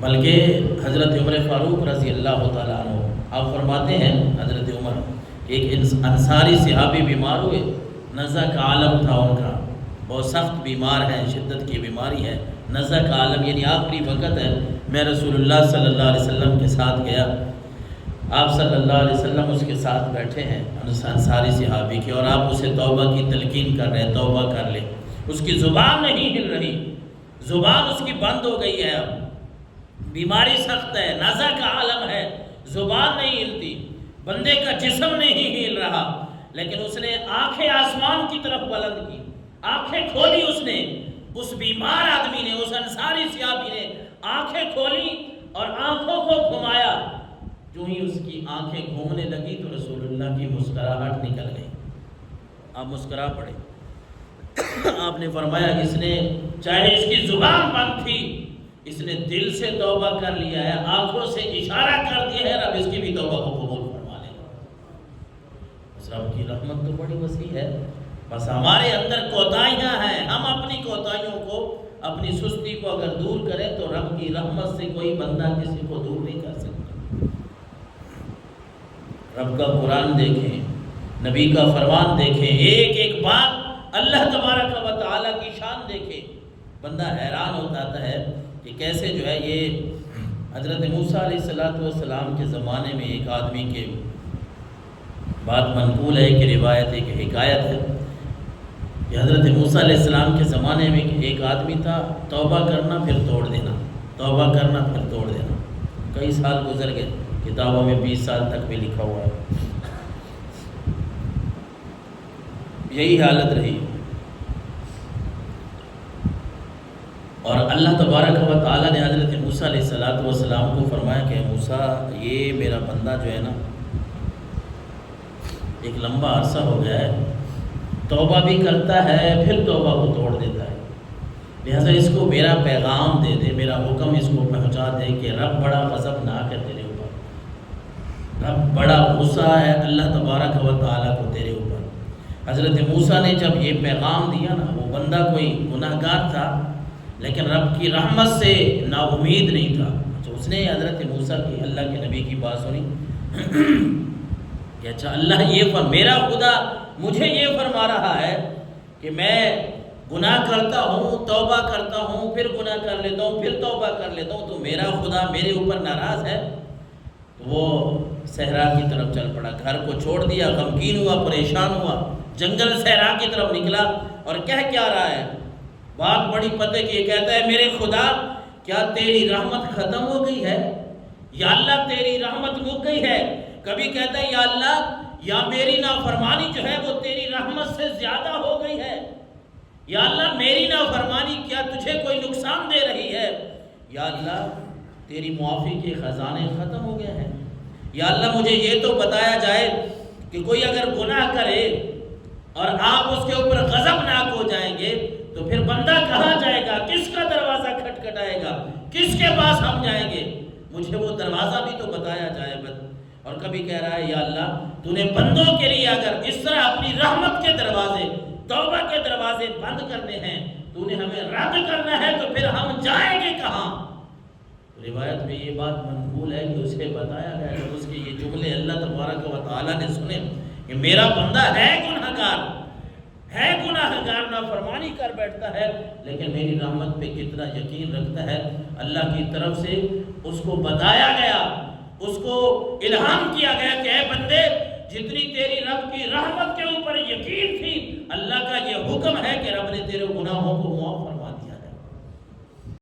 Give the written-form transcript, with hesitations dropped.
بلکہ حضرت عمر فاروق رضی اللہ تعالیٰ عنہ آپ فرماتے ہیں، حضرت عمر ایک انصاری صحابی بیمار ہوئے، نزع کا عالم تھا ان کا، بہت سخت بیمار ہے، شدت کی بیماری ہے، نزع کا عالم یعنی آخری وقت ہے۔ میں رسول اللہ صلی اللہ علیہ وسلم کے ساتھ گیا، آپ صلی اللہ علیہ وسلم اس کے ساتھ بیٹھے ہیں انصاری صحابی کے، اور آپ اسے توبہ کی تلقین کر رہے ہیں، توبہ کر لے۔ اس کی زبان نہیں ہل رہی، زبان اس کی بند ہو گئی ہے، اب بیماری سخت ہے، نزع کا عالم ہے، زبان نہیں ہلتی، بندے کا جسم نہیں ہل رہا، لیکن اس نے آنکھیں آسمان کی طرف بلند کی، آنکھیں کھولی اس نے، اس بیمار آدمی نے، اس انصاری صحابی نے آنکھیں کھولی اور آنکھوں کو گھمایا۔ جو ہی اس کی آنکھیں گھومنے لگی تو رسول اللہ کی مسکراہٹ نکل گئی، آپ مسکرا پڑے۔ آپ نے فرمایا اس نے چاہے اس کی زبان بند تھی، اس نے دل سے توبہ کر لیا ہے، آنکھوں سے اشارہ کر دیا ہے، رب اس کی بھی توبہ کو قبول فرما لے گا۔ بس رب کی رحمت تو بڑی وسیع ہے، بس ہمارے اندر کوتاہیاں ہیں، ہم اپنی کوتاہیوں کو، اپنی سستی کو اگر دور کریں تو رب کی رحمت سے کوئی بندہ کسی کو دور نہیں کر سکتا۔ رب کا قرآن دیکھیں، نبی کا فرمان دیکھیں، ایک ایک بات اللہ تبارک و تعالیٰ کی شان دیکھیں، بندہ حیران ہو جاتا ہے کہ کیسے جو ہے یہ حضرت موسیٰ علیہ السلام کے زمانے میں ایک آدمی کے بات منقول ہے کہ روایت ہے کہ حکایت ہے کہ حضرت موسیٰ علیہ السلام کے زمانے میں ایک آدمی تھا، توبہ کرنا پھر توڑ دینا، توبہ کرنا پھر توڑ دینا، کئی سال گزر گئے، کتابوں میں 20 سال تک بھی لکھا ہوا ہے، یہی حالت رہی۔ اور اللہ تبارک و تعالیٰ نے حضرت موسیٰ علیہ السلام کو فرمایا کہ موسیٰ یہ میرا بندہ جو ہے نا ایک لمبا عرصہ ہو گیا ہے، توبہ بھی کرتا ہے پھر توبہ کو توڑ دیتا ہے، لہذا اس کو میرا پیغام دے دے، میرا حکم اس کو پہنچا دے کہ رب بڑا غضبناک ہے تیرے اوپر، رب بڑا غصہ ہے اللہ تبارک و تعالیٰ کو تیرے اوپر۔ حضرت موسیٰ نے جب یہ پیغام دیا نا، وہ بندہ کوئی گناہ گار تھا لیکن رب کی رحمت سے نا امید نہیں تھا، تو اس نے حضرت موسیٰ کی، اللہ کے نبی کی بات سنی کہ اچھا اللہ یہ میرا خدا مجھے یہ فرما رہا ہے کہ میں گناہ کرتا ہوں، توبہ کرتا ہوں، پھر گناہ کر لیتا ہوں، پھر توبہ کر لیتا ہوں، تو میرا خدا میرے اوپر ناراض ہے۔ تو وہ صحرا کی طرف چل پڑا، گھر کو چھوڑ دیا، غمگین ہوا، پریشان ہوا، جنگل صحرا کی طرف نکلا اور کہہ کیا رہا ہے، بات بڑی پتے کی، کہتا ہے میرے خدا کیا تیری رحمت ختم ہو گئی ہے؟ یا اللہ تیری رحمت مک گئی ہے؟ کبھی کہتا ہے یا اللہ یا میری نافرمانی جو ہے وہ تیری رحمت سے زیادہ ہو گئی ہے، یا اللہ میری نافرمانی کیا تجھے کوئی نقصان دے رہی ہے، یا اللہ تیری معافی کے خزانے ختم ہو گئے ہیں، یا اللہ مجھے یہ تو بتایا جائے کہ کوئی اگر گناہ کرے اور آپ اس کے اوپر غضبناک ہو جائیں گے تو پھر بندہ کہاں جائے گا، کس کا دروازہ کھٹکھٹائے گا، کس کے پاس ہم جائیں گے، مجھے وہ دروازہ بھی تو بتایا جائے۔ اور کبھی کہہ رہا ہے یا اللہ تو نے بندوں کے لیے اگر اس طرح اپنی رحمت کے دروازے، توبہ کے دروازے بند کرنے ہیں، تو نے ہمیں رد کرنا ہے، تو پھر ہم جائیں گے کہاں؟ روایت میں یہ بات منقول ہے کہ اسے بتایا گیا کہ اس کے یہ جملے اللہ تبارک و تعالیٰ نے سنے کہ میرا بندہ ہے گناہ گار، ہے گناہ گار، نافرمانی کر بیٹھتا ہے، لیکن میری رحمت پہ کتنا یقین رکھتا ہے۔ اللہ کی طرف سے اس کو بتایا گیا، اس کو الہام کیا گیا کہ اے بندے جتنی تیری رب کی رحمت کے اوپر یقین تھی، اللہ کا یہ حکم ہے کہ رب نے تیرے گناہوں کو معاف فرمایا۔